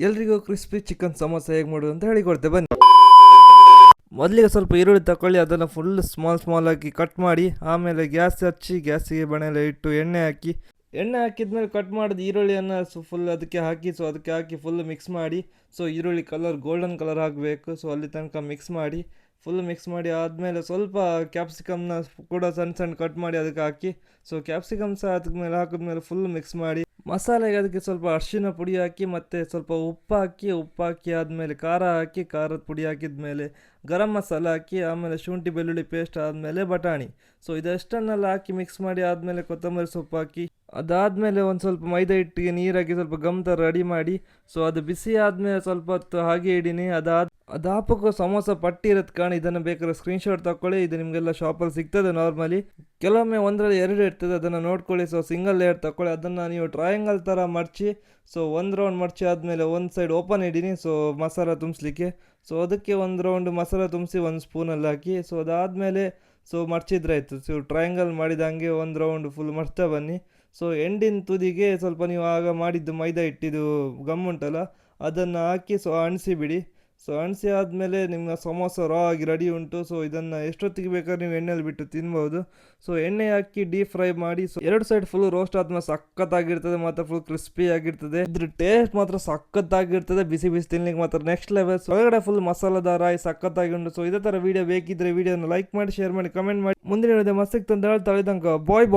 ಎಲ್ರಿಗೂ crispy chicken samosa ಹೇಗೆ ಮಾಡೋದು ಅಂತ ಹೇಳಿಕೊಡ್ತೆ ಬನ್ನಿ. ಮೊದಲಿಗೆ ಸ್ವಲ್ಪ ಈರುಳ್ಳಿ ತಗೊಳ್ಳಿ, ಅದನ್ನು ಫುಲ್ ಸ್ಮಾಲ್ ಆಗಿ ಕಟ್ ಮಾಡಿ, ಆಮೇಲೆ ಗ್ಯಾಸ್ ಹಚ್ಚಿ ಗ್ಯಾಸಿಗೆ ಬಣಲೆ ಇಟ್ಟು ಎಣ್ಣೆ ಹಾಕಿದ್ಮೇಲೆ ಕಟ್ ಮಾಡಿದ ಈರುಳ್ಳಿಯನ್ನು ಫುಲ್ ಅದಕ್ಕೆ ಹಾಕಿ, ಅದಕ್ಕೆ ಹಾಕಿ ಫುಲ್ ಮಿಕ್ಸ್ ಮಾಡಿ. ಈರುಳ್ಳಿ ಕಲರ್ ಗೋಲ್ಡನ್ ಕಲರ್ ಆಗಬೇಕು. ಅಲ್ಲಿ ತನಕ ಮಿಕ್ಸ್ ಮಾಡಿ, ಫುಲ್ ಮಿಕ್ಸ್ ಮಾಡಿ ಆದಮೇಲೆ ಸ್ವಲ್ಪ ಕ್ಯಾಪ್ಸಿಕಮ್ನ ಕೂಡ ಸಣ್ಣ ಕಟ್ ಮಾಡಿ ಅದಕ್ಕೆ ಹಾಕಿ. ಕ್ಯಾಪ್ಸಿಕಮ್ ಸಹ ಅದಕ್ಕೆ ಹಾಕಿದ್ಮೇಲೆ ಫುಲ್ ಮಿಕ್ಸ್ ಮಾಡಿ, ಮಸಾಲೆಗೆ ಅದಕ್ಕೆ ಸ್ವಲ್ಪ ಅರಿಶಿನ ಪುಡಿ ಹಾಕಿ, ಮತ್ತು ಸ್ವಲ್ಪ ಉಪ್ಪು ಹಾಕಿ ಆದಮೇಲೆ ಖಾರ ಹಾಕಿ, ಖಾರದ ಪುಡಿ ಹಾಕಿದ್ಮೇಲೆ ಗರಂ ಮಸಾಲ ಹಾಕಿ, ಆಮೇಲೆ ಶುಂಠಿ ಬೆಳ್ಳುಳ್ಳಿ ಪೇಸ್ಟ್ ಆದಮೇಲೆ ಬಟಾಣಿ. ಇದೆಷ್ಟನ್ನೆಲ್ಲ ಹಾಕಿ ಮಿಕ್ಸ್ ಮಾಡಿ ಆದಮೇಲೆ ಕೊತ್ತಂಬರಿ ಸೊಪ್ಪು ಹಾಕಿ, ಅದಾದಮೇಲೆ ಒಂದು ಸ್ವಲ್ಪ ಮೈದಾ ಹಿಟ್ಟಿಗೆ ನೀರಾಕಿ ಸ್ವಲ್ಪ ಗಮ್ ಥರ ರೆಡಿ ಮಾಡಿ. ಅದು ಬಿಸಿ ಆದಮೇಲೆ ಸ್ವಲ್ಪ ಹೊತ್ತು ಹಾಗೆ ಇಡೀನಿ. ಅದಾಪಕ್ಕೂ ಸಮೋಸ ಪಟ್ಟಿ ಇರುತ್ತೆ ಕಾಣಿ, ಇದನ್ನು ಬೇಕಾದ್ರೆ ಸ್ಕ್ರೀನ್ಶಾಟ್ ತಗೊಳ್ಳಿ. ಇದು ನಿಮಗೆಲ್ಲ ಶಾಪಲ್ಲಿ ಸಿಗ್ತದೆ ನಾರ್ಮಲಿ. ಕೆಲವೊಮ್ಮೆ ಒಂದರಲ್ಲಿ 2 ಇರ್ತದೆ, ಅದನ್ನು ನೋಡ್ಕೊಳ್ಳಿ. ಸಿಂಗಲ್ ಲೇಯರ್ ತಗೊಳ್ಳಿ, ಅದನ್ನು ನೀವು ಟ್ರಯಾಂಗಲ್ ಥರ ಮಡಚಿ. ಒಂದು ರೌಂಡ್ ಮಡಚಿ ಆದಮೇಲೆ ಒಂದು ಸೈಡ್ ಓಪನ್ ಇಡೀನಿ ಮಸಾಲ ತುಂಬಿಸ್ಲಿಕ್ಕೆ. ಅದಕ್ಕೆ ಒಂದು ರೌಂಡ್ ಮಸಾಲ ತುಂಬಿಸಿ ಒಂದು ಸ್ಪೂನಲ್ಲಿ ಹಾಕಿ. ಅದಾದಮೇಲೆ ಮಡಚಿದ್ರೆ ಆಯಿತು. ಟ್ರಯಾಂಗಲ್ ಮಾಡಿದಂಗೆ ಒಂದು ರೌಂಡ್ ಫುಲ್ ಮಡ್ತಾ ಬನ್ನಿ. ಎಂಡಿನ ತುದಿಗೆ ಸ್ವಲ್ಪ ನೀವು ಆಗ ಮಾಡಿದ್ದು ಮೈದಾ ಹಿಟ್ಟಿದು ಗಮ್ ಉಂಟಲ್ಲ, ಅದನ್ನು ಹಾಕಿ ಅಣಿಸಿ ಬಿಡಿ. ಅಣಿಸಿ ಆದಮೇಲೆ ನಿಮ್ಮ ಸಮೋಸ ರಾ ಆಗಿ ರೆಡಿ ಉಂಟು. ಇದನ್ನು ಎಷ್ಟೊತ್ತಿಗೆ ಬೇಕಾದ್ರೆ ನೀವು ಎಣ್ಣೆಯಲ್ಲಿ ಬಿಟ್ಟು ತಿನ್ಬೋದು. ಎಣ್ಣೆ ಹಾಕಿ ಡೀಪ್ ಫ್ರೈ ಮಾಡಿ. 2 ಸೈಡ್ ಫುಲ್ ರೋಸ್ಟ್ ಆದ್ಮೇಲೆ ಸಖತ್ತಾಗಿರ್ತದೆ, ಮತ್ತು ಫುಲ್ ಕ್ರಿಸ್ಪಿ ಆಗಿರ್ತದೆ. ಇದ್ರ ಟೇಸ್ಟ್ ಮಾತ್ರ ಸಖತ್ತಾಗಿರ್ತದೆ, ಬಿಸಿ ತಿನ್ಲಿಕ್ಕೆ ಮಾತ್ರ ನೆಕ್ಸ್ಟ್ ಲೆವೆಲ್. ಒಳಗಡೆ ಫುಲ್ ಮಸಾಲದಾರ ಆಗಿ ಸಖತ್ತಾಗಿ ಉಂಟು. ಇದೇ ಥರ ವೀಡಿಯೋ ಬೇಕಿದ್ರೆ ವೀಡಿಯೋನ ಲೈಕ್ ಮಾಡಿ, ಶೇರ್ ಮಾಡಿ, ಕಮೆಂಟ್ ಮಾಡಿ. ಮುಂದಿನ ವಿಡಿಯೋ ಮಸ್ತ್ ಸಿಗ್ತಂತ ಹೇಳ್ತಾ ಇದ್ದಂಕ ಬಾಯ್.